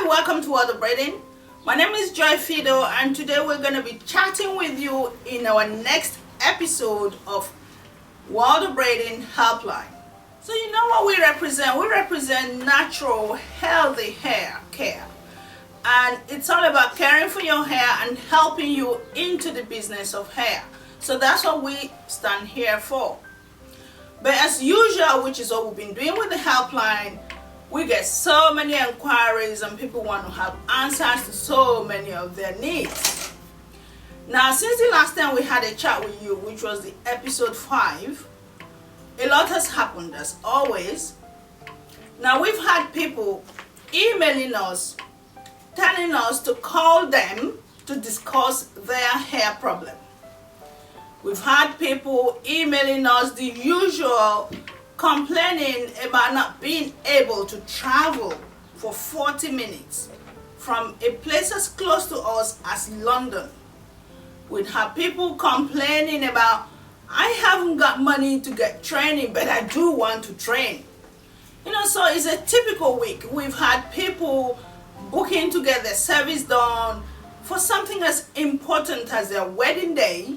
welcome to World of Braiding. My name is Joyphido, and today we're going to be chatting with you in our next episode of World of Braiding Helpline. So you know what we represent? We represent natural, healthy hair care. And it's all about caring for your hair and helping you into the business of hair. So that's what we stand here for. But as usual, which is what we've been doing with the helpline, we get so many inquiries and people want to have answers to so many of their needs. Now, since the last time we had a chat with you, which was the episode 5, a lot has happened as always. Now, we've had people emailing us, telling us to call them to discuss their hair problem. We've had people emailing us the usual, complaining about not being able to travel for 40 minutes from a place as close to us as London. We'd have people complaining about, I haven't got money to get training, but I do want to train. You know, so it's a typical week. We've had people booking to get their service done for something as important as their wedding day,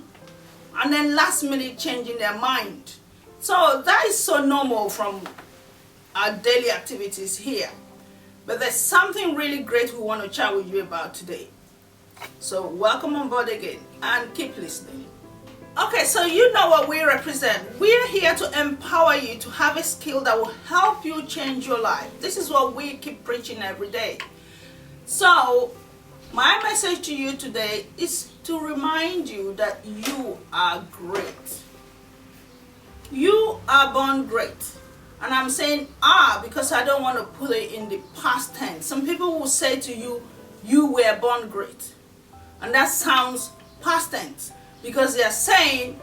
and then last minute changing their mind. So that is so normal from our daily activities here. But there's something really great we want to chat with you about today. So welcome on board again and keep listening. Okay, so you know what we represent. We're here to empower you to have a skill that will help you change your life. This is what we keep preaching every day. So my message to you today is to remind you that you are great. You are born great. And I'm saying because I don't want to put it in the past tense. Some people will say to you, you were born great. And that sounds past tense because they are saying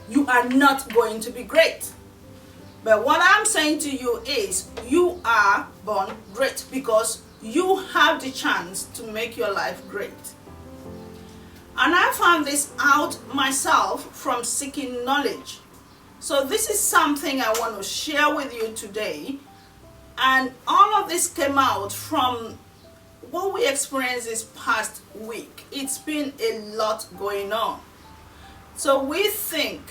you are not going to be great. But what I'm saying to you is you are born great because you have the chance to make your life great. And I found this out myself from seeking knowledge. So this is something I want to share with you today. And all of this came out from what we experienced this past week. It's been a lot going on. So we think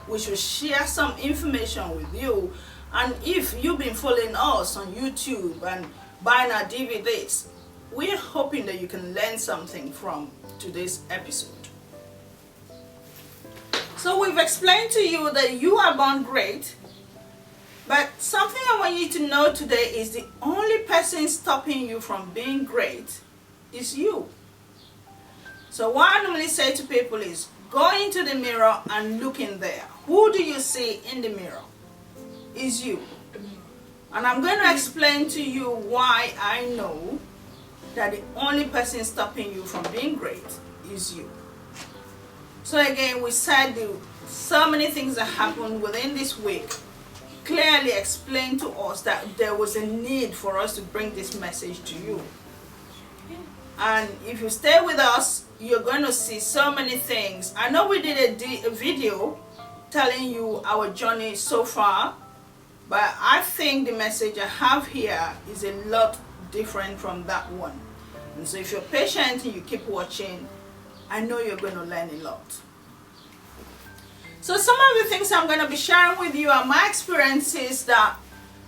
we should share some information with you. And if you've been following us on YouTube and buying our DVDs, we're hoping that you can learn something from today's episode. So we've explained to you that you are born great, but something I want you to know today is the only person stopping you from being great is you. So what I normally say to people is, go into the mirror and look in there. Who do you see in the mirror? Is you. And I'm going to explain to you why I know that the only person stopping you from being great is you. So again, we said so many things that happened within this week clearly explained to us that there was a need for us to bring this message to you. And if you stay with us, you're going to see so many things. I know we did a video telling you our journey so far, but I think the message I have here is a lot different from that one. And so if you're patient and you keep watching, I know you're going to learn a lot. So some of the things I'm going to be sharing with you are my experiences that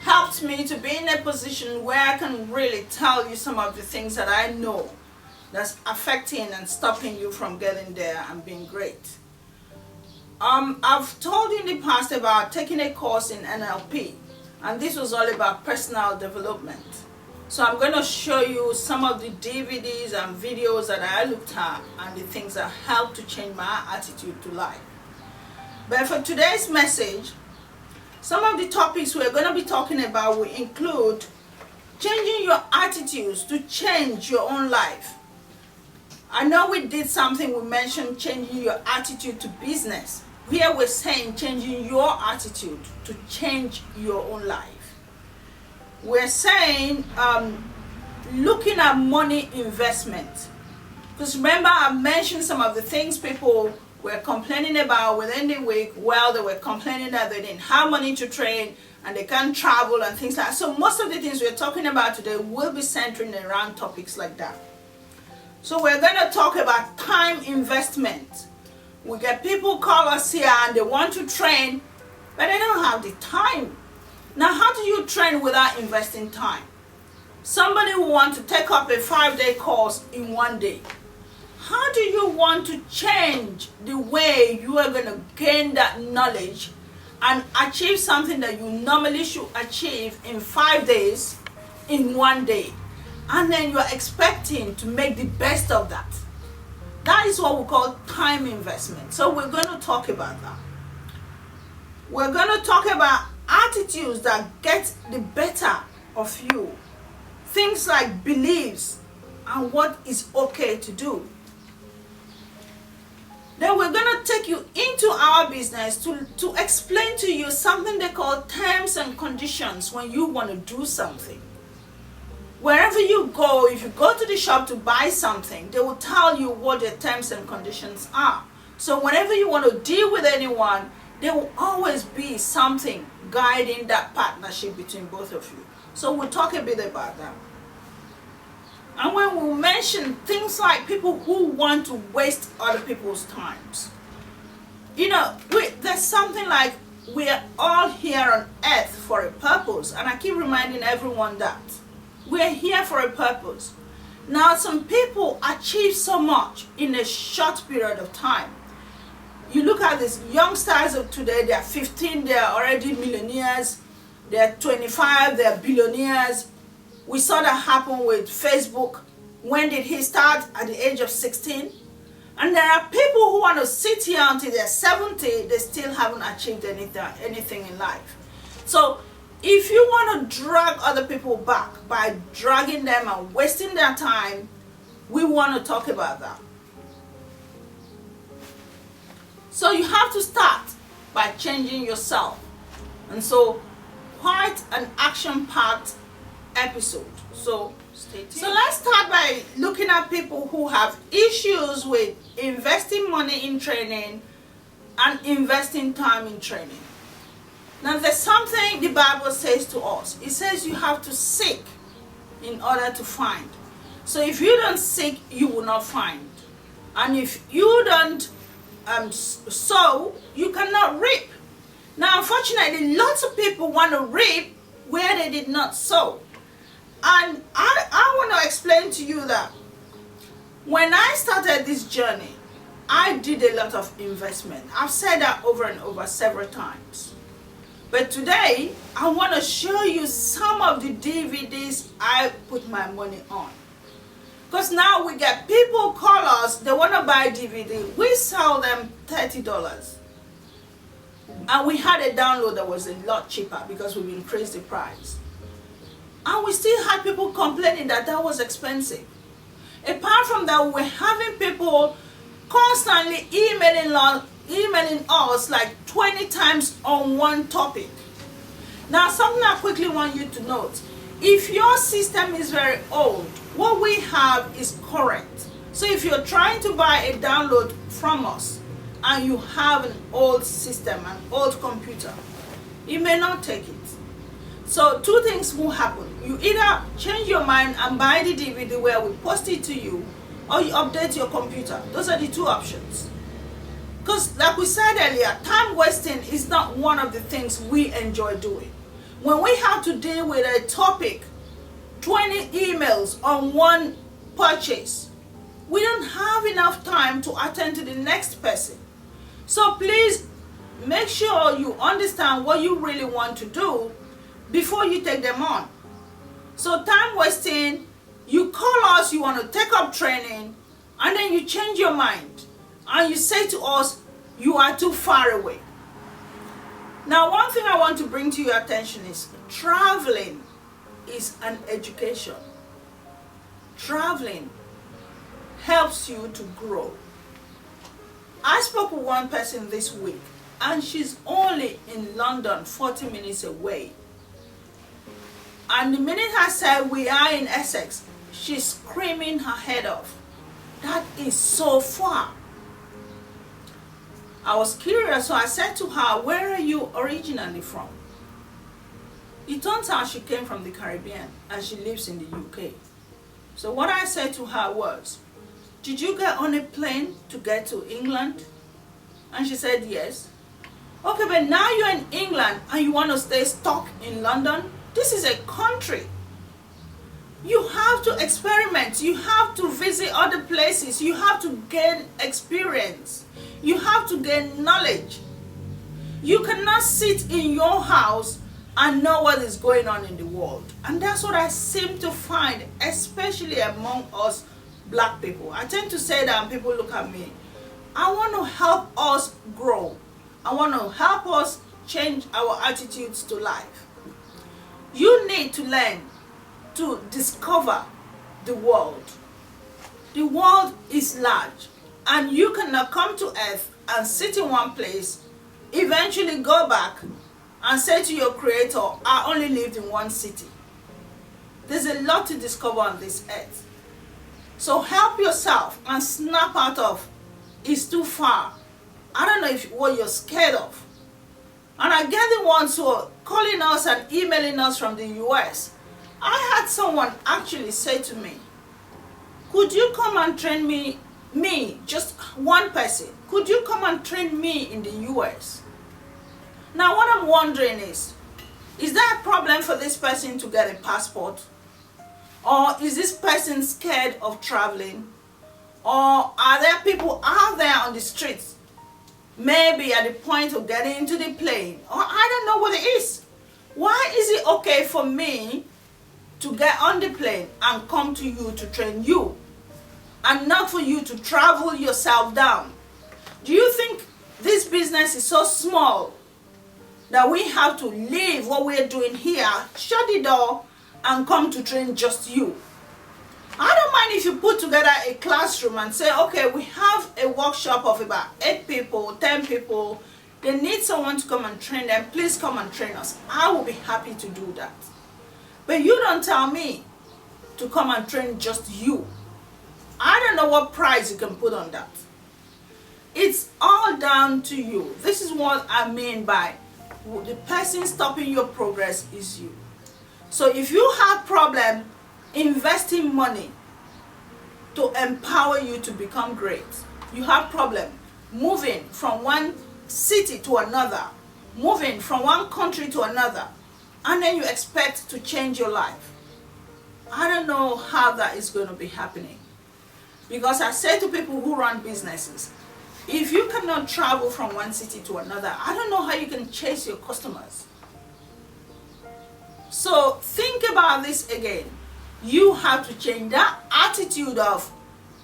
helped me to be in a position where I can really tell you some of the things that I know that's affecting and stopping you from getting there and being great. I've told you in the past about taking a course in NLP, and this was all about personal development. So I'm going to show you some of the DVDs and videos that I looked at and the things that helped to change my attitude to life. But for today's message, some of the topics we're going to be talking about will include changing your attitudes to change your own life. I know we did something, we mentioned changing your attitude to business. Here we're saying changing your attitude to change your own life. We're saying looking at money investment. Because remember, I mentioned some of the things people were complaining about within the week. Well, they were complaining that they didn't have money to train and they can't travel and things like that. So most of the things we're talking about today will be centering around topics like that. So we're going to talk about time investment. We get people call us here and they want to train, but they don't have the time. Now, how do you train without investing time? Somebody will want to take up a 5-day course in 1 day. How do you want to change the way you are going to gain that knowledge and achieve something that you normally should achieve in 5 days in 1 day? And then you are expecting to make the best of that. That is what we call time investment. So we're going to talk about that. We're going to talk about attitudes that get the better of you. Things like beliefs and what is okay to do. Then we're going to take you into our business to explain to you something they call terms and conditions when you want to do something. Wherever you go, if you go to the shop to buy something, they will tell you what the terms and conditions are. So whenever you want to deal with anyone, there will always be something guiding that partnership between both of you. So we'll talk a bit about that. And when we mention things like people who want to waste other people's times, you know, there's something like we're all here on earth for a purpose. And I keep reminding everyone that we're here for a purpose. Now, some people achieve so much in a short period of time. You look at these youngsters of today, they're 15, they're already millionaires. They're 25, they're billionaires. We saw that happen with Facebook. When did he start? At the age of 16. And there are people who want to sit here until they're 70, they still haven't achieved anything in life. So if you want to drag other people back by dragging them and wasting their time, we want to talk about that. So you have to start by changing yourself. And so quite an action-packed episode. So stay tuned. So let's start by looking at people who have issues with investing money in training and investing time in training. Now there's something the Bible says to us. It says you have to seek in order to find. So if you don't seek, you will not find. And if you don't sow, you cannot reap. Now unfortunately, lots of people want to reap where they did not sow. And I want to explain to you that when I started this journey, I did a lot of investment. I've said that over and over several times. But today, I want to show you some of the DVDs I put my money on. Because now we get people call us, they want to buy DVD. We sell them $30. And we had a download that was a lot cheaper because we've increased the price. And we still had people complaining that that was expensive. Apart from that, we're having people constantly emailing us like 20 times on one topic. Now, something I quickly want you to note. If your system is very old, what we have is correct. So if you're trying to buy a download from us and you have an old system, an old computer, it may not take it. So two things will happen. You either change your mind and buy the DVD where we post it to you, or you update your computer. Those are the two options. Because like we said earlier, time wasting is not one of the things we enjoy doing. When we have to deal with a topic, 20 emails on one purchase, we don't have enough time to attend to the next person. So please make sure you understand what you really want to do before you take them on. So time wasting, you call us, you want to take up training, and then you change your mind and you say to us, you are too far away. Now, one thing I want to bring to your attention is traveling is an education. Traveling helps you to grow. I spoke with one person this week, and she's only in London, 40 minutes away. And the minute I said we are in Essex, she's screaming her head off. That is so far. I was curious, so I said to her, where are you originally from? It turns out she came from the Caribbean and she lives in the UK. So what I said to her was, did you get on a plane to get to England? And she said yes. Okay, but now you're in England and you want to stay stuck in London? This is a country. You have to experiment. You have to visit other places. You have to gain experience. You have to gain knowledge. You cannot sit in your house and know what is going on in the world. And that's what I seem to find, especially among us black people. I tend to say that and people look at me. I want to help us grow. I want to help us change our attitudes to life. You need to learn to discover the world. The world is large, and you cannot come to earth and sit in one place, eventually go back and say to your creator, I only lived in one city. There's a lot to discover on this earth. So help yourself and snap out of it's too far. I don't know what you're scared of. And I get the ones who are calling us and emailing us from the US. I had someone actually say to me, could you come and train me, just one person, could you come and train me in the US? Now what I'm wondering is there a problem for this person to get a passport? Or is this person scared of traveling? Or are there people out there on the streets, maybe at the point of getting into the plane? Or I don't know what it is. Why is it okay for me to get on the plane and come to you to train you, and not for you to travel yourself down? Do you think this business is so small that we have to leave what we're doing here, shut the door, and come to train just you? I don't mind if you put together a classroom and say, okay, we have a workshop of about 8 people, 10 people. They need someone to come and train them. Please come and train us. I will be happy to do that. But you don't tell me to come and train just you. I don't know what price you can put on that. It's all down to you. This is what I mean by the person stopping your progress is you. So if you have problem investing money to empower you to become great, you have problem moving from one city to another, moving from one country to another, and then you expect to change your life, I don't know how that is going to be happening. Because I say to people who run businesses, if you cannot travel from one city to another, I don't know how you can chase your customers. So think about this again. You have to change that attitude of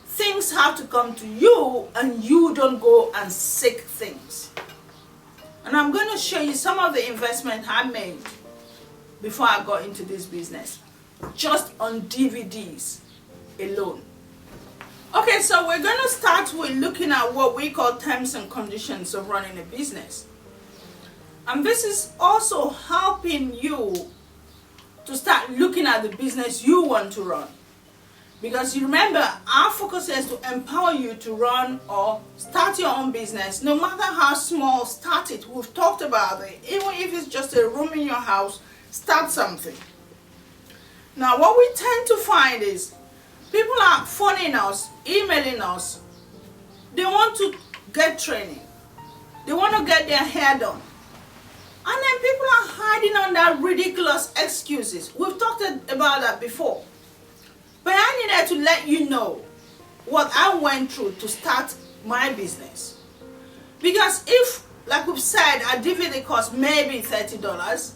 things have to come to you and you don't go and seek things. And I'm going to show you some of the investment I made before I got into this business, just on DVDs alone. Okay, so we're going to start with looking at what we call terms and conditions of running a business. And this is also helping you to start looking at the business you want to run. Because you remember, our focus is to empower you to run or start your own business. No matter how small, start it. We've talked about it. Even if it's just a room in your house, start something. Now, what we tend to find is people are phoning us, emailing us. They want to get training. They want to get their hair done. And then people are hiding under ridiculous excuses. We've talked about that before. But I needed to let you know what I went through to start my business. Because if, like we've said, our DVD costs maybe $30,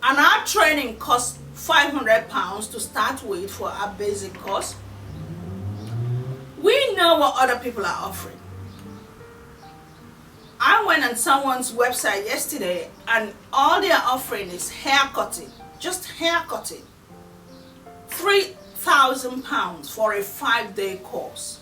and our training costs £500 to start with for our basic course, we know what other people are offering. I went on someone's website yesterday and all they are offering is hair cutting, just hair cutting. £3,000 for a 5-day course.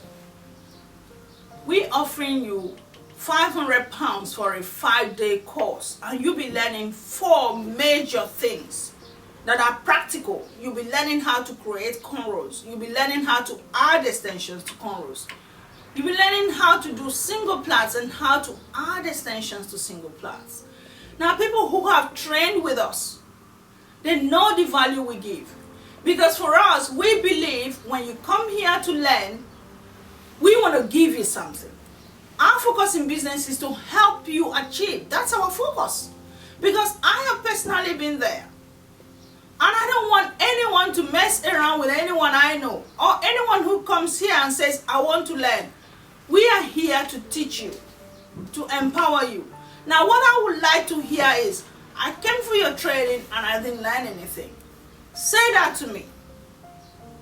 We're offering you £500 for a 5-day course, and you'll be learning 4 major things that are practical. You'll be learning how to create cornrows. You'll be learning how to add extensions to cornrows. You'll be learning how to do single plaits and how to add extensions to single plaits. Now, people who have trained with us, They know the value we give. Because for us, we believe when you come here to learn, we want to give you something. Our focus in business is to help you achieve. That's our focus. Because I have personally been there. And I don't want anyone to mess around with anyone I know. Or anyone who comes here and says, I want to learn. We are here to teach you, to empower you. Now what I would like to hear is, I came for your training and I didn't learn anything. Say that to me.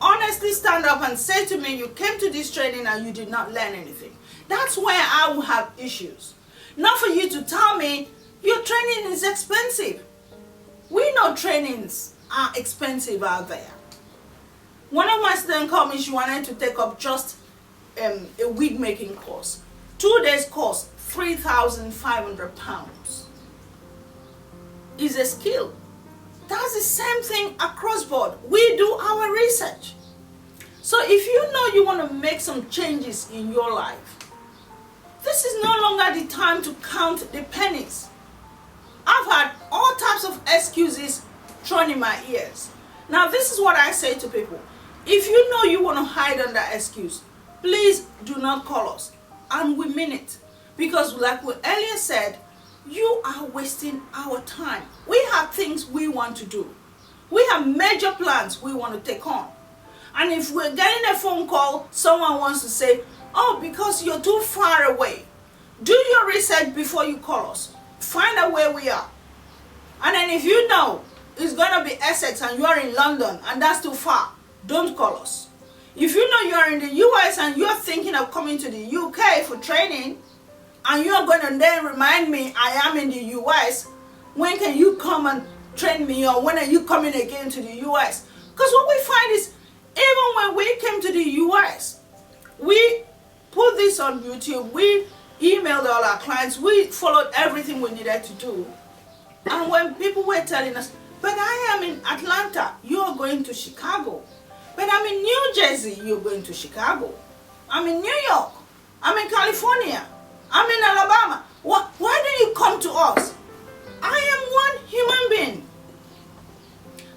Honestly stand up and say to me, you came to this training and you did not learn anything. That's where I will have issues. Not for you to tell me, your training is expensive. We know trainings are expensive out there. One of my students called me, she wanted to take up just a wig making course. 2 days course, £3,500. Is a skill. That's the same thing across board. We do our research. So if you know you want to make some changes in your life, this is no longer the time to count the pennies. I've had all types of excuses thrown in my ears. Now this is what I say to people. If you know you want to hide under excuse, please do not call us. And we mean it. Because like we earlier said, you are wasting our time. We have things we want to do. We have major plans we want to take on. And if we're getting a phone call, someone wants to say, oh, because you're too far away. Do your research before you call us. Find out where we are. And then if you know it's going to be Essex and you are in London and that's too far, don't call us. If you know you are in the US and you're thinking of coming to the UK for training, and you're going to then remind me I am in the US, when can you come and train me, or when are you coming again to the US? Because what we find is, even when we came to the US, we put this on YouTube, we emailed all our clients, we followed everything we needed to do. And when people were telling us, but I am in Atlanta, you're going to Chicago. But I'm in New Jersey, you're going to Chicago. I'm in New York, I'm in California, I'm in Alabama. Why don't you come to us? I am one human being.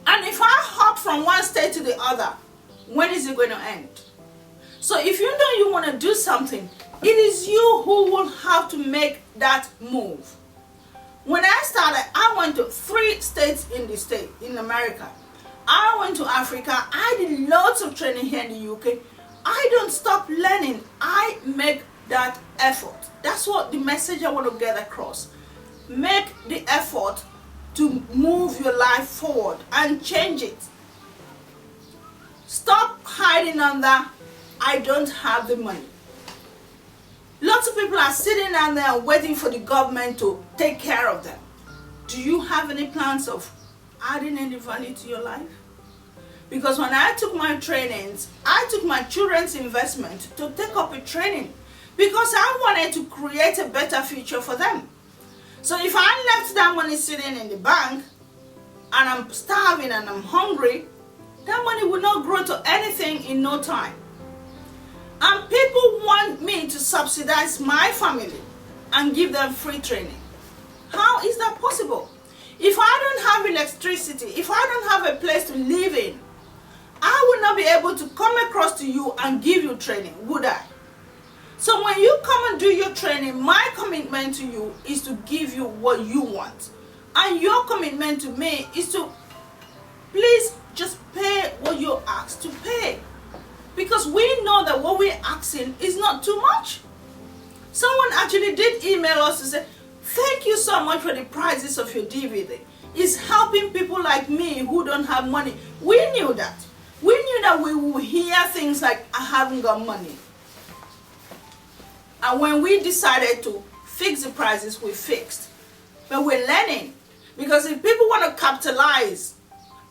And if I hop from one state to the other, when is it going to end? So if you know you want to do something, it is you who will have to make that move. When I started, I went to 3 states in America. I went to Africa. I did lots of training here in the UK. I don't stop learning. I make that effort. That's what the message I want to get across. Make the effort to move your life forward and change it. Stop hiding under, I don't have the money. Lots of people are sitting down there waiting for the government to take care of them. Do you have any plans of adding any value to your life? Because when I took my trainings, I took my children's investment to take up a training because I wanted to create a better future for them. So if I left that money sitting in the bank and I'm starving and I'm hungry, that money will not grow to anything in no time. And people want me to subsidize my family and give them free training. How is that possible? If I don't have electricity, if I don't have a place to live in, I will not be able to come across to you and give you training, would I? So when you come and do your training, my commitment to you is to give you what you want. And your commitment to me is to please just pay what you're asked to pay. Because we know that what we're asking is not too much. Someone actually did email us to say, thank you so much for the prices of your DVD. It's helping people like me who don't have money. We knew that. We knew that we would hear things like, I haven't got money. And when we decided to fix the prices, we fixed. But we're learning. Because if people want to capitalize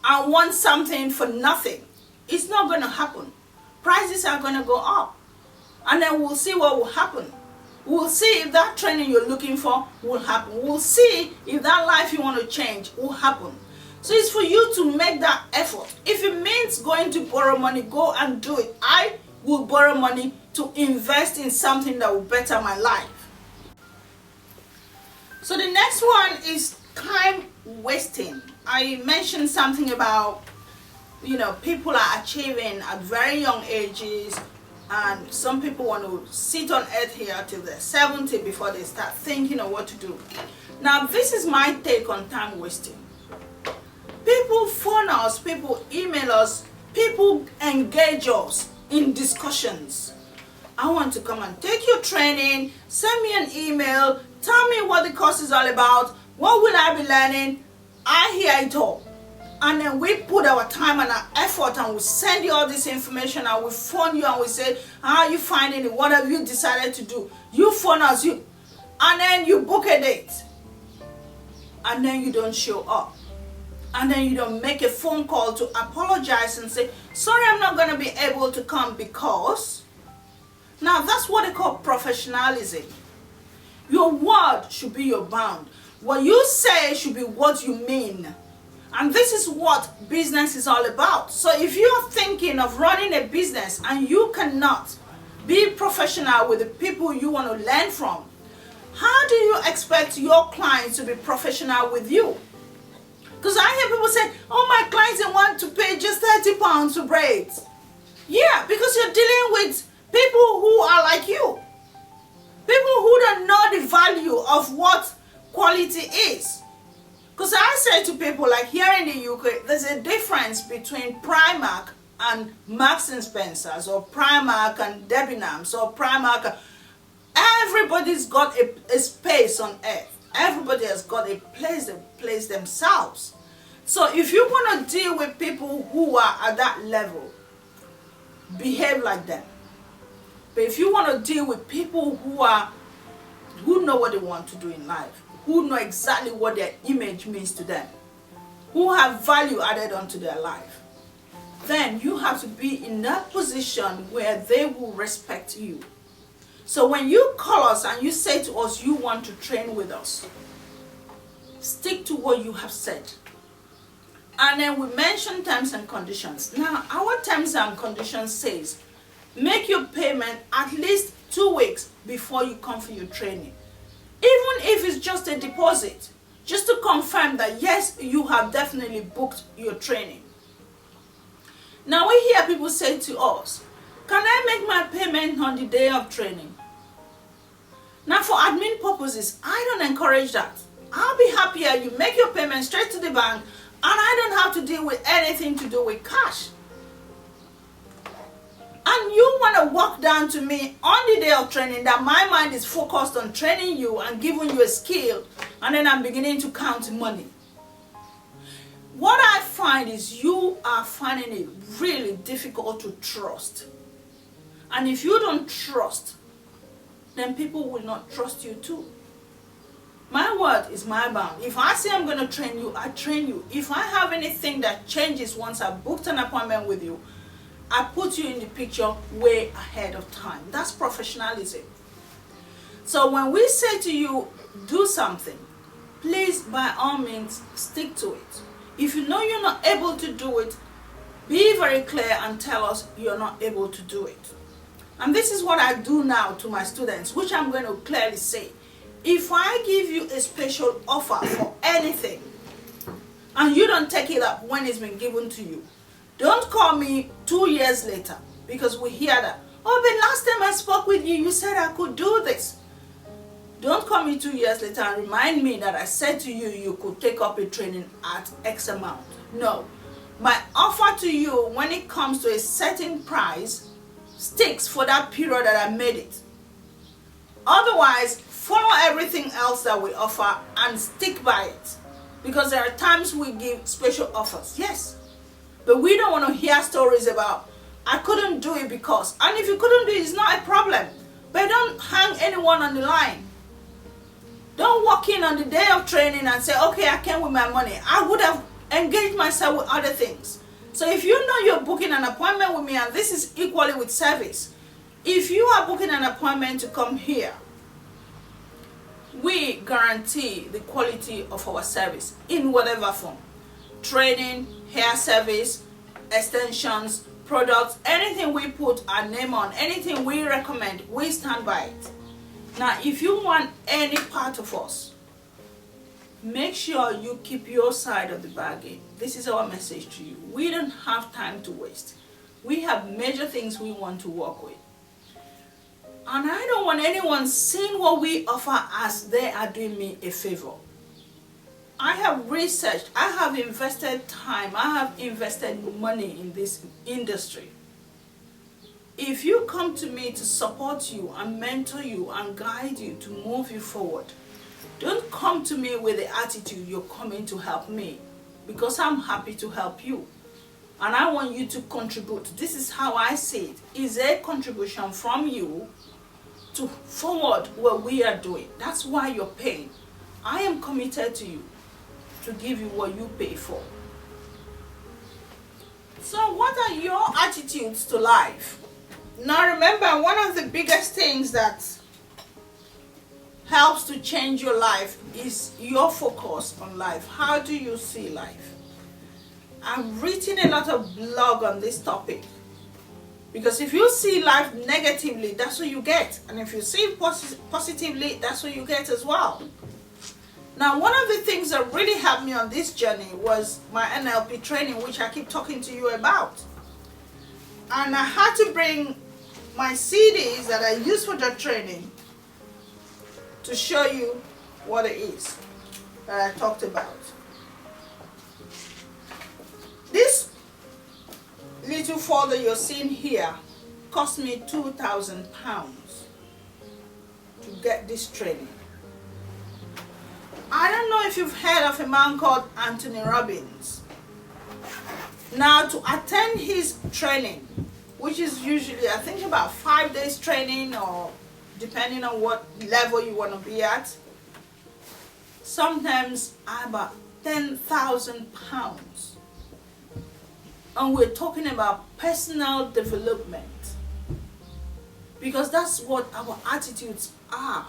and want something for nothing, it's not going to happen. Prices are going to go up. And then we'll see what will happen. We'll see if that training you're looking for will happen. We'll see if that life you want to change will happen. So it's for you to make that effort. If it means going to borrow money, go and do it. I will borrow money to invest in something that will better my life. So the next one is time wasting. I mentioned something about, people are achieving at very young ages, and some people want to sit on earth here till they're 70 before they start thinking of what to do. Now, this is my take on time wasting. People phone us, people email us, people engage us in discussions. I want to come and take your training, send me an email, tell me what the course is all about, what will I be learning? I hear it all. And then we put our time and our effort, and we send you all this information, and we phone you and we say, how are you finding it? What have you decided to do? You phone us, and then you book a date. And then you don't show up. And then you don't make a phone call to apologize and say, sorry, I'm not going to be able to come because. Now, that's what they call professionalism. Your word should be your bound. What you say should be what you mean. And this is what business is all about. So if you're thinking of running a business and you cannot be professional with the people you want to learn from, how do you expect your clients to be professional with you? Because I hear people say, oh, my clients, they want to pay just £30 for braids. Yeah, because you're dealing with people who are like you. People who don't know the value of what quality is. Because I say to people, like here in the UK, there's a difference between Primark and Marks and Spencer's, or Primark and Debenhams, or Primark. Everybody's got a space on earth. Everybody has got a place to place themselves. So if you want to deal with people who are at that level, behave like them. But if you want to deal with people who know what they want to do in life, who know exactly what their image means to them, who have value added onto their life, then you have to be in that position where they will respect you. So when you call us and you say to us you want to train with us, stick to what you have said. And then we mention terms and conditions. Now, our terms and conditions says, make your payment at least 2 weeks before you come for your training. Even if it's just a deposit, just to confirm that yes, you have definitely booked your training. Now we hear people say to us, can I make my payment on the day of training? Now for admin purposes, I don't encourage that. I'll be happier you make your payment straight to the bank, and I don't have to deal with anything to do with cash. And you want to walk down to me on the day of training that my mind is focused on training you and giving you a skill, and then I'm beginning to count money. What I find is you are finding it really difficult to trust. And if you don't trust, then people will not trust you too. My word is my bound. If I say I'm going to train you, I train you. If I have anything that changes once I've booked an appointment with you, I put you in the picture way ahead of time. That's professionalism. So when we say to you, do something, please by all means stick to it. If you know you're not able to do it, be very clear and tell us you're not able to do it. And this is what I do now to my students, which I'm going to clearly say. If I give you a special offer for anything and you don't take it up when it's been given to you, don't call me 2 years later, because we hear that, oh, but last time I spoke with you, you said I could do this. Don't call me 2 years later and remind me that I said to you, you could take up a training at X amount. No. My offer to you when it comes to a certain price sticks for that period that I made it. Otherwise, follow everything else that we offer and stick by it. Because there are times we give special offers, yes. But we don't want to hear stories about, I couldn't do it because. And if you couldn't do it, it's not a problem. But don't hang anyone on the line. Don't walk in on the day of training and say, okay, I came with my money. I would have engaged myself with other things. So if you know you're booking an appointment with me, and this is equally with service, if you are booking an appointment to come here, we guarantee the quality of our service in whatever form. Training, hair service, extensions, products, anything we put our name on, anything we recommend, we stand by it. Now, if you want any part of us, make sure you keep your side of the bargain. This is our message to you. We don't have time to waste. We have major things we want to work with. And I don't want anyone seeing what we offer as they are doing me a favor. I have researched, I have invested time, I have invested money in this industry. If you come to me to support you and mentor you and guide you to move you forward, don't come to me with the attitude you're coming to help me, because I'm happy to help you. And I want you to contribute. This is how I see it. Is a contribution from you to forward what we are doing. That's why you're paying. I am committed to you to give you what you pay for. So what are your attitudes to life? Now remember, one of the biggest things that helps to change your life is your focus on life. How do you see life? I've written a lot of blog on this topic, because if you see life negatively, that's what you get, and if you see it positively, that's what you get as well. Now, one of the things that really helped me on this journey was my NLP training, which I keep talking to you about. And I had to bring my CDs that I use for the training to show you what it is that I talked about. This little folder you're seeing here cost me £2,000 to get this training. I don't know if you've heard of a man called Anthony Robbins. Now, to attend his training, which is usually, I think, about 5 days training, or depending on what level you want to be at, sometimes about £10,000. And we're talking about personal development, because that's what our attitudes are.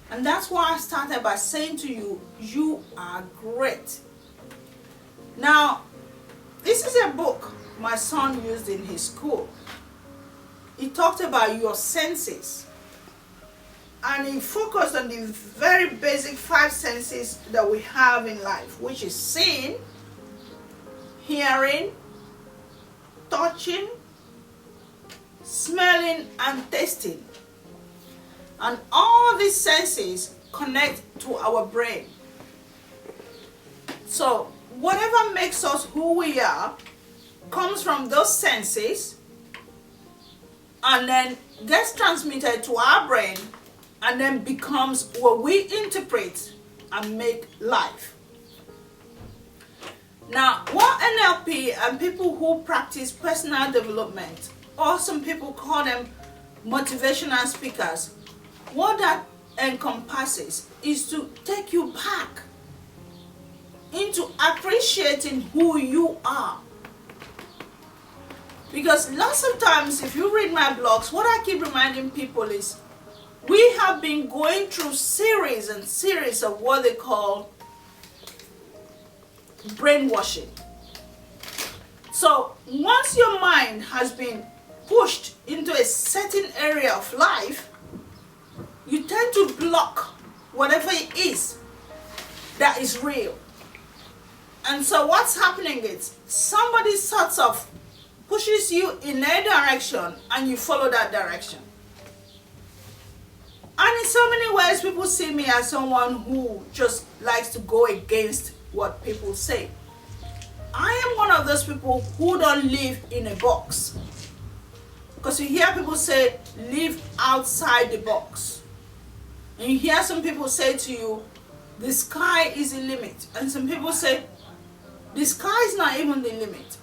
And that's why I started by saying to you, you are great. Now, this is a book my son used in his school. He talked about your senses, and he focused on the very basic 5 senses that we have in life, which is seeing, hearing, touching, smelling, and tasting. And all these senses connect to our brain. So whatever makes us who we are comes from those senses, and then gets transmitted to our brain, and then becomes what we interpret and make life. Now, what NLP and people who practice personal development, or some people call them motivational speakers, what that encompasses is to take you back into appreciating who you are. Because lots of times, if you read my blogs, what I keep reminding people is we have been going through series and series of what they call brainwashing. So once your mind has been pushed into a certain area of life, you tend to block whatever it is that is real. And so what's happening is somebody sort of pushes you in a direction, and you follow that direction. And in so many ways, people see me as someone who just likes to go against what people say. I am one of those people who don't live in a box. Because you hear people say, live outside the box. And you hear some people say to you, the sky is the limit. And some people say, the sky is not even the limit.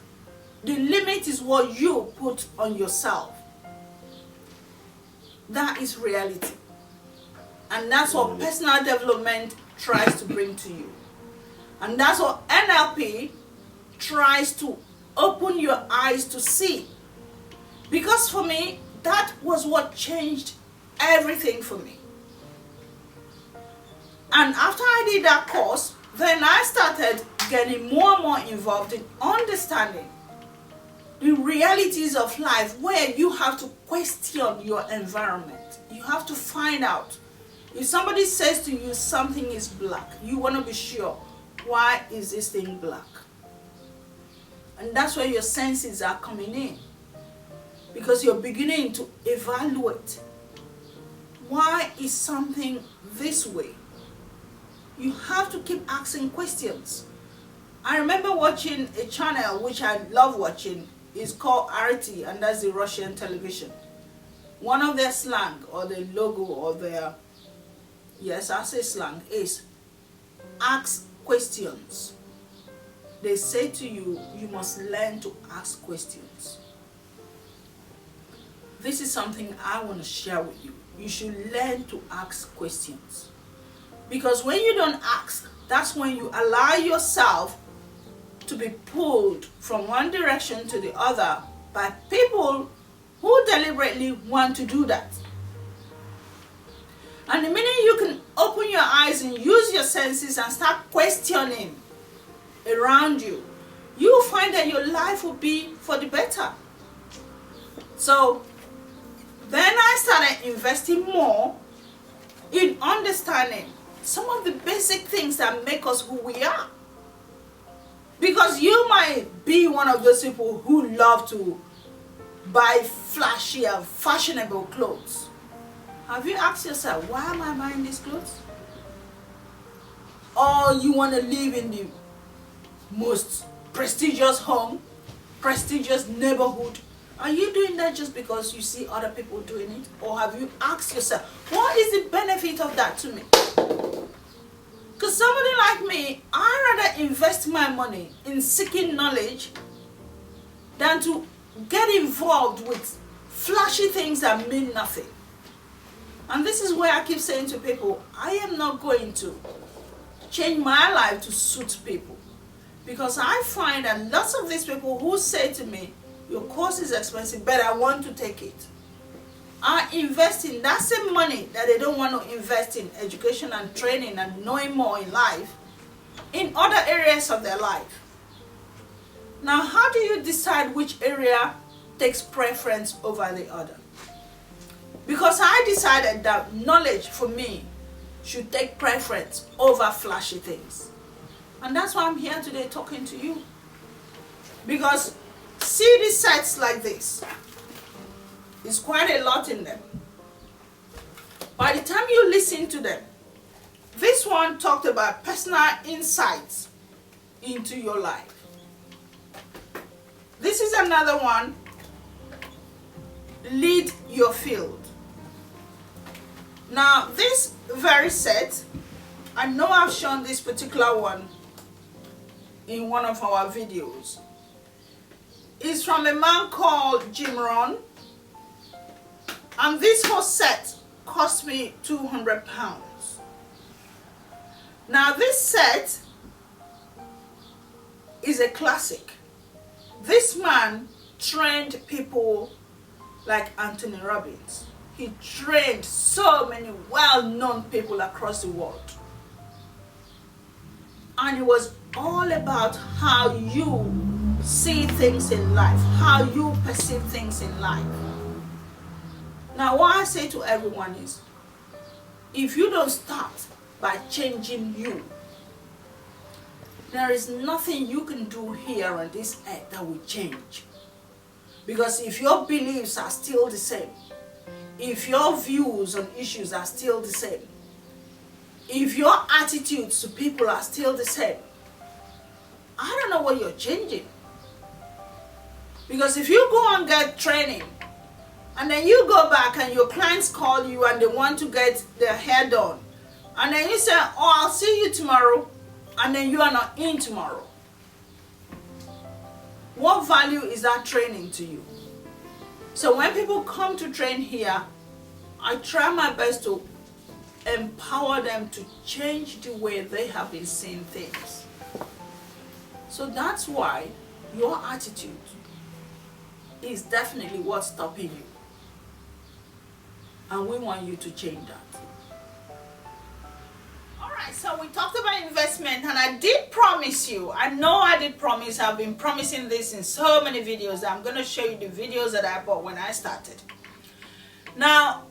The limit is what you put on yourself. That is reality. And that's what personal development tries to bring to you. And that's what NLP tries to open your eyes to see. Because for me, that was what changed everything for me. And after I did that course, then I started getting more and more involved in understanding the realities of life, where you have to question your environment. You have to find out If somebody says to you something is black, you want to be sure, why is this thing black? And that's where your senses are coming in. Because you're beginning to evaluate, why is something this way? You have to keep asking questions. I remember watching a channel which I love watching. It's called RT, and that's the Russian television. One of their slang or the logo or their, yes, I say slang, is ask questions. They say to you, you must learn to ask questions. This is something I want to share with you. You should learn to ask questions. Because when you don't ask, that's when you allow yourself to be pulled from one direction to the other by people who deliberately want to do that. And the minute you can open your eyes and use your senses and start questioning around you, you will find that your life will be for the better. So then I started investing more in understanding some of the basic things that make us who we are. Because you might be one of those people who love to buy flashy and fashionable clothes. Have you asked yourself, why am I buying these clothes? Or you want to live in the most prestigious home, prestigious neighborhood? Are you doing that just because you see other people doing it? Or have you asked yourself, what is the benefit of that to me? Because somebody like me, I'd rather invest my money in seeking knowledge than to get involved with flashy things that mean nothing. And this is where I keep saying to people, I am not going to change my life to suit people. Because I find that lots of these people who say to me, your course is expensive, but I want to take it, are investing that same money that they don't want to invest in education and training and knowing more in life in other areas of their life. Now, how do you decide which area takes preference over the other? Because I decided that knowledge for me should take preference over flashy things. And that's why I'm here today talking to you. Because CD sets like this, it's quite a lot in them. By the time you listen to them, this one talked about personal insights into your life. This is another one, lead your field. Now this very set, I know I've shown this particular one in one of our videos, is from a man called Jim Rohn. And this whole set cost me £200. Now this set is a classic. This man trained people like Anthony Robbins. He trained so many well-known people across the world. And it was all about how you see things in life, how you perceive things in life. Now, what I say to everyone is, if you don't start by changing you, there is nothing you can do here on this earth that will change. Because if your beliefs are still the same, if your views on issues are still the same, if your attitudes to people are still the same, I don't know what you're changing. Because if you go and get training, and then you go back and your clients call you and they want to get their hair done, and then you say, oh, I'll see you tomorrow, and then you are not in tomorrow, what value is that training to you? So when people come to train here, I try my best to empower them to change the way they have been seeing things. So that's why your attitude is definitely what's stopping you. And we want you to change that. Alright, so we talked about investment, and I did promise you, I know I did promise, I've been promising this in so many videos. I'm going to show you the videos that I bought when I started. Now,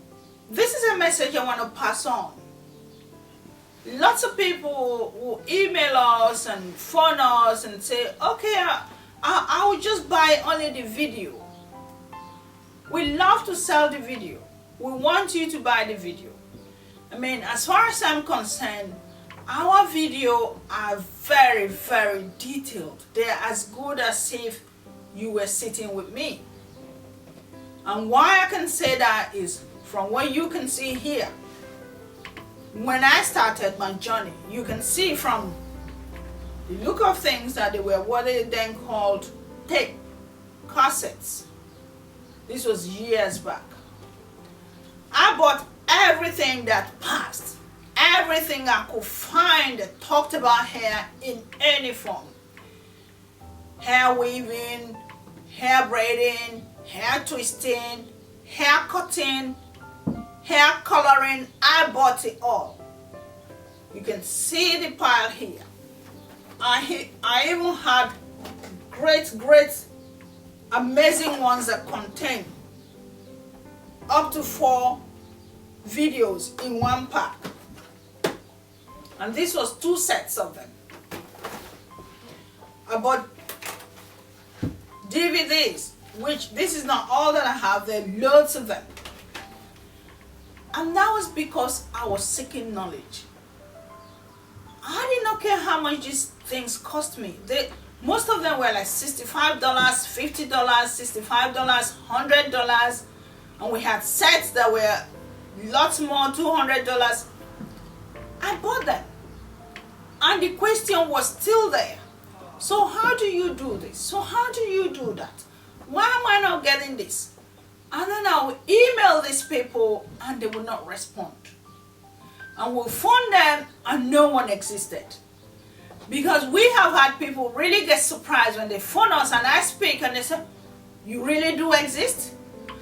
this is a message I want to pass on Lots of people will email us and phone us and say, okay, I will just buy only the video. We love to sell the video. We want you to buy the video. I mean, as far as I'm concerned, our video are very, very detailed. They're as good as if you were sitting with me. And why I can say that is from what you can see here. When I started my journey, you can see from the look of things that they were what they then called tape, cassettes. This was years back. I bought everything that passed, everything I could find that talked about hair in any form. Hair weaving, hair braiding, hair twisting, hair cutting, hair coloring. I bought it all. You can see the pile here. I even had great amazing ones that contain up to 4 videos in one pack. And this was 2 sets of them. I bought DVDs, which this is not all that I have, there are loads of them. And that was because I was seeking knowledge. I did not care how much these things cost me. Most of them were like $65, $50, $65, $100. And we had sets that were lots more, $200. I bought them. And the question was still there. So how do you do this? So how do you do that? Why am I not getting this? And then I will email these people and they will not respond. And we'll phone them and no one existed. Because we have had people really get surprised when they phone us and I speak and they say, you really do exist?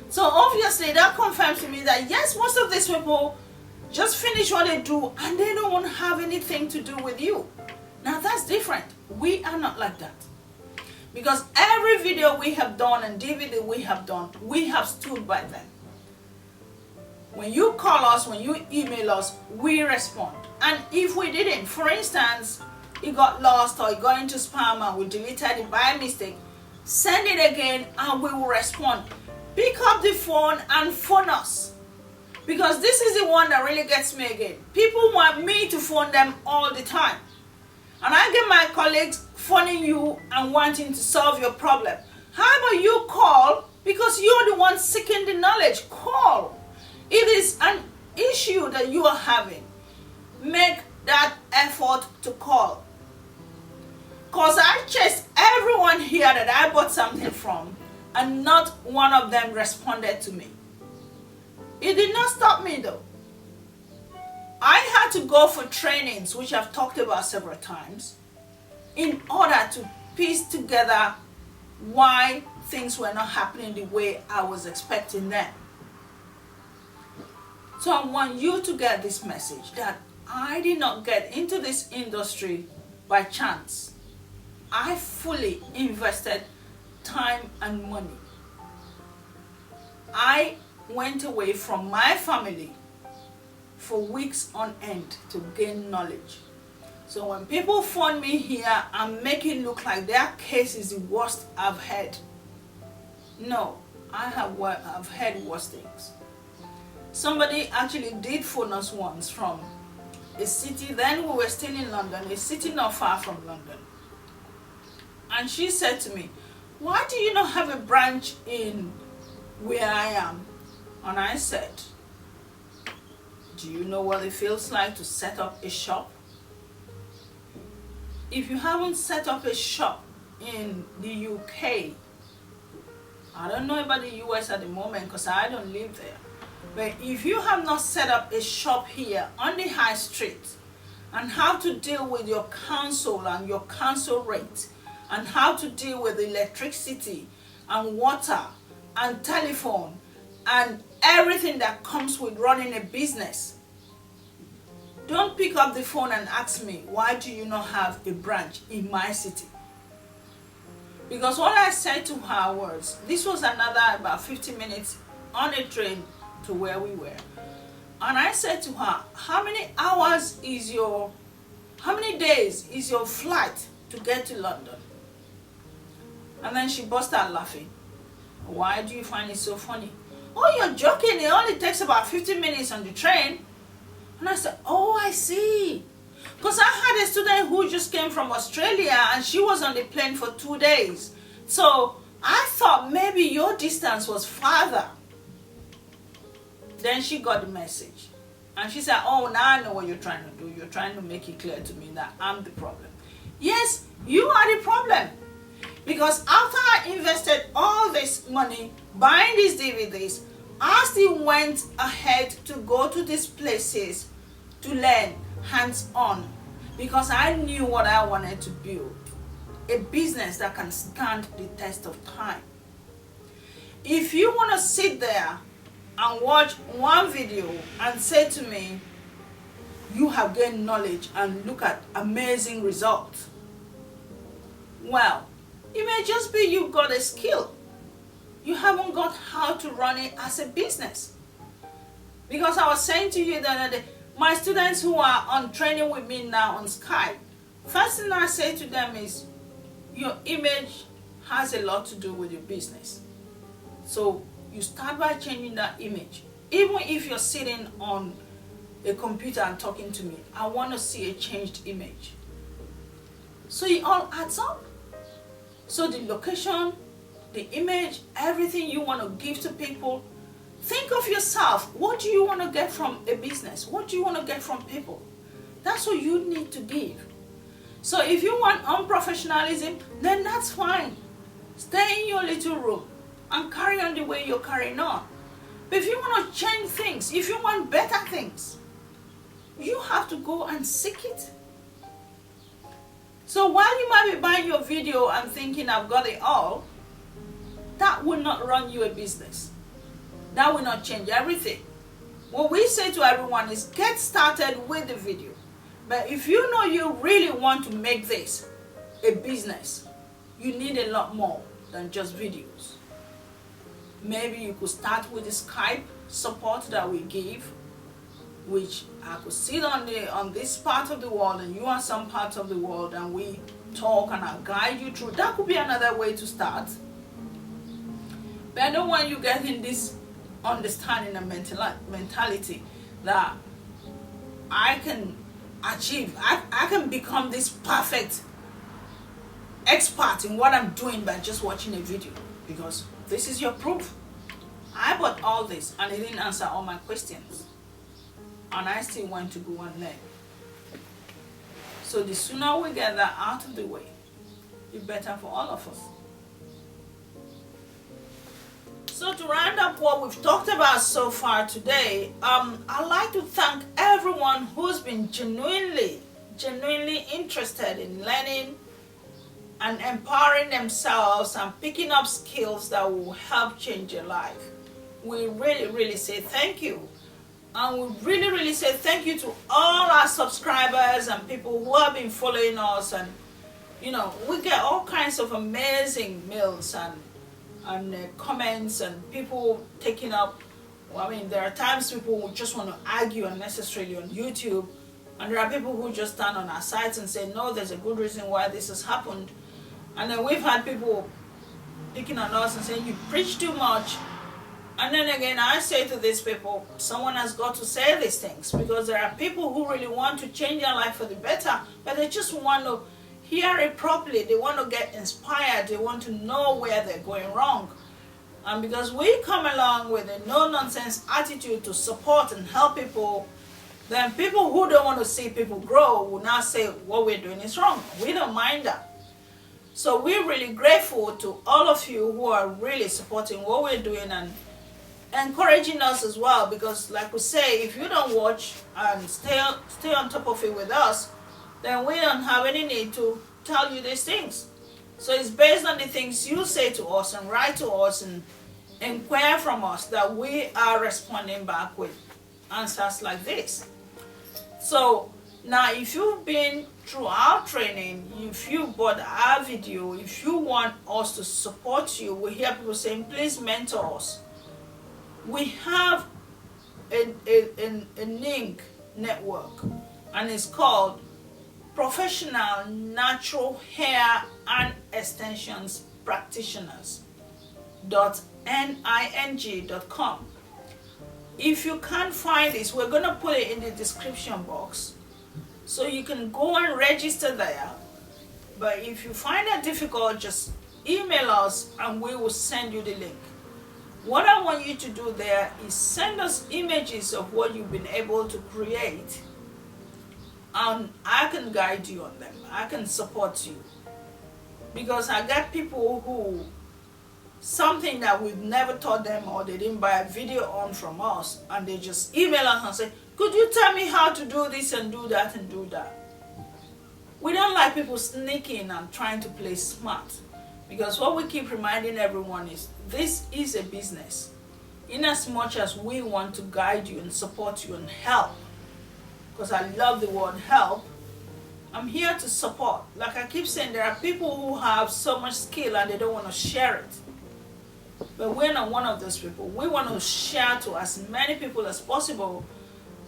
So obviously that confirms to me that yes, most of these people just finish what they do and they don't want to have anything to do with you. Now that's different. We are not like that. Because every video we have done and DVD we have done, we have stood by them. When you call us, when you email us, we respond. And if we didn't, for instance, it got lost or it got into spam and we deleted it by mistake, send it again and we will respond. Pick up the phone and phone us. Because this is the one that really gets me again. People want me to phone them all the time. And I get my colleagues phoning you and wanting to solve your problem. How about you call, because you're the one seeking the knowledge. Call. It is an issue that you are having. Make that effort to call. Because I chased everyone here that I bought something from and not one of them responded to me. It did not stop me though. I had to go for trainings, which I've talked about several times, in order to piece together why things were not happening the way I was expecting them. So I want you to get this message that I did not get into this industry by chance. I fully invested time and money. I went away from my family for weeks on end to gain knowledge. So when people phone me here and make it look like their case is the worst I've had, no, I've heard worse things. Somebody actually did phone us once from a city, then we were still in London, a city not far from London. And she said to me, why do you not have a branch in where I am? And I said, do you know what it feels like to set up a shop? If you haven't set up a shop in the UK, I don't know about the US at the moment because I don't live there. But if you have not set up a shop here on the high street and how to deal with your council and your council rate and how to deal with electricity and water and telephone and everything that comes with running a business, don't pick up the phone and ask me, why do you not have a branch in my city? Because what I said to her was, this was another about 50 minutes on a train to where we were. And I said to her, how many days is your flight to get to London? And then she burst out laughing. Why do you find it so funny? Oh, you're joking. It only takes about 15 minutes on the train. And I said, oh, I see. Because I had a student who just came from Australia and she was on the plane for 2 days. So I thought maybe your distance was farther. Then she got the message. And she said, oh, now I know what you're trying to do. You're trying to make it clear to me that I'm the problem. Yes, you are the problem. Because after I invested all this money buying these DVDs, I still went ahead to go to these places to learn hands-on, because I knew what I wanted to build. A business that can stand the test of time. If you want to sit there and watch one video and say to me, you have gained knowledge and look at amazing results, well, it may just be you've got a skill. You haven't got how to run it as a business. Because I was saying to you the other day, my students who are on training with me now on Skype, first thing I say to them is, your image has a lot to do with your business. So you start by changing that image. Even if you're sitting on a computer and talking to me, I want to see a changed image. So it all adds up. So the location, the image, everything you want to give to people. Think of yourself. What do you want to get from a business? What do you want to get from people? That's what you need to give. So if you want unprofessionalism, then that's fine. Stay in your little room and carry on the way you're carrying on. But if you want to change things, if you want better things, you have to go and seek it. So while you might be buying your video and thinking I've got it all, that will not run you a business. That will not change everything. What we say to everyone is get started with the video. But if you know you really want to make this a business, you need a lot more than just videos. Maybe you could start with the Skype support that we give, which I could sit on this part of the world and you are some part of the world, and we talk and I'll guide you through. That could be another way to start. But I don't want you getting this understanding and mentality that I can achieve, I can become this perfect expert in what I'm doing by just watching a video, because this is your proof. I bought all this and it didn't answer all my questions, and I still want to go and learn. So the sooner we get that out of the way, the better for all of us. So to round up what we've talked about so far today, I'd like to thank everyone who's been genuinely interested in learning and empowering themselves and picking up skills that will help change your life. We really say thank you. And we really say thank you to all our subscribers and people who have been following us. And you know, we get all kinds of amazing mails and comments and people taking up. Well, I mean, there are times people who just want to argue unnecessarily on YouTube, and there are people who just stand on our sites and say, no, there's a good reason why this has happened. And then we've had people picking on us and saying, you preach too much. And then again, I say to these people, someone has got to say these things, because there are people who really want to change their life for the better, but they just want to hear it properly. They want to get inspired. They want to know where they're going wrong. And because we come along with a no-nonsense attitude to support and help people, then people who don't want to see people grow will now say what we're doing is wrong. We don't mind that. So we're really grateful to all of you who are really supporting what we're doing and encouraging us as well, because like we say, if you don't watch and stay on top of it with us, then we don't have any need to tell you these things. So it's based on the things you say to us and write to us and inquire from us that we are responding back with answers like this. So now, if you've been through our training, if you bought our video, if you want us to support you, we hear people saying, please mentor us. We have a link network, and it's called Professional Natural Hair and Extensions Practitioners.ning.com. If you can't find this, we're going to put it in the description box so you can go and register there. But if you find it difficult, just email us and we will send you the link. What I want you to do there is send us images of what you've been able to create, and I can guide you on them. I can support you, because I got people who something that we've never taught them, or they didn't buy a video on from us, and they just email us and say, could you tell me how to do this and do that and do that? We don't like people sneaking and trying to play smart, because what we keep reminding everyone is this is a business. In as much as we want to guide you and support you and help, because I love the word help, I'm here to support. Like I keep saying, there are people who have so much skill and they don't want to share it. But we're not one of those people. We want to share to as many people as possible,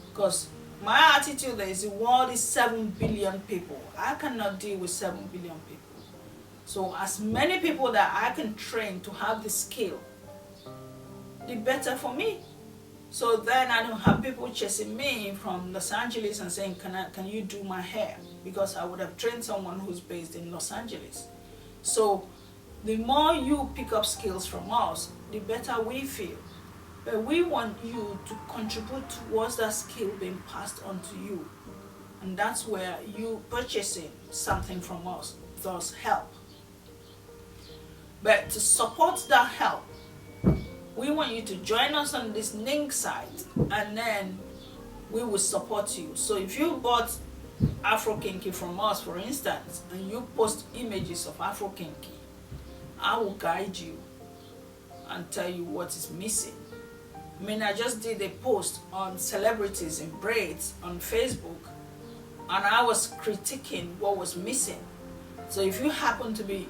because my attitude is the world is 7 billion people. I cannot deal with 7 billion people. So as many people that I can train to have the skill, the better for me. So then I don't have people chasing me from Los Angeles and saying, can you do my hair? Because I would have trained someone who's based in Los Angeles. So the more you pick up skills from us, the better we feel. But we want you to contribute towards that skill being passed on to you. And that's where you purchasing something from us does help. But to support that help, we want you to join us on this link site, and then we will support you. So if you bought Afro Kinky from us, for instance, and you post images of Afro Kinky, I will guide you and tell you what is missing. I mean, I just did a post on celebrities in braids on Facebook, and I was critiquing what was missing. So if you happen to be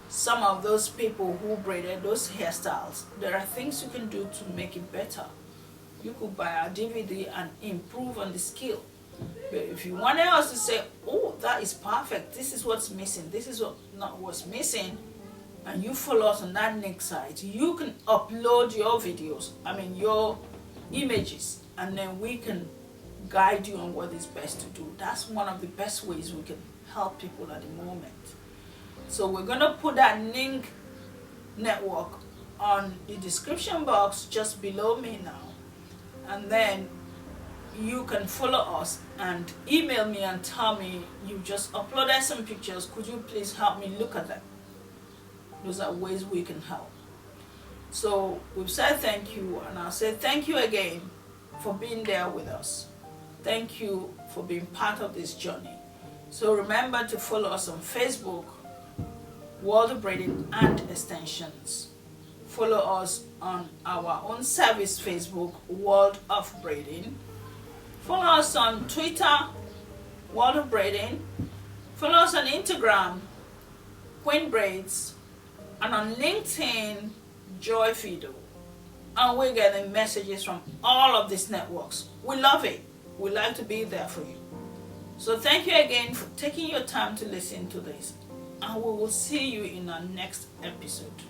some of those people who braided those hairstyles, there are things you can do to make it better. You could buy a DVD and improve on the skill. But if you wanted us to say, oh, that is perfect, this is what's missing, this is what's missing, and you follow us on that next site, you can upload your videos, your images, and then we can guide you on what is best to do. That's one of the best ways we can help people at the moment. So we're going to put that link network on the description box just below me now. And then you can follow us and email me and tell me you just uploaded some pictures. Could you please help me look at them? Those are ways we can help. So we've said thank you, and I'll say thank you again for being there with us. Thank you for being part of this journey. So remember to follow us on Facebook, World of Braiding and Extensions. Follow us on our own service Facebook, World of Braiding. Follow us on Twitter, World of Braiding. Follow us on Instagram, queenbraids, and on LinkedIn, joyphido. And we're getting messages from all of these networks. We love it. We like to be there for you. So thank you again for taking your time to listen to this. And we will see you in our next episode.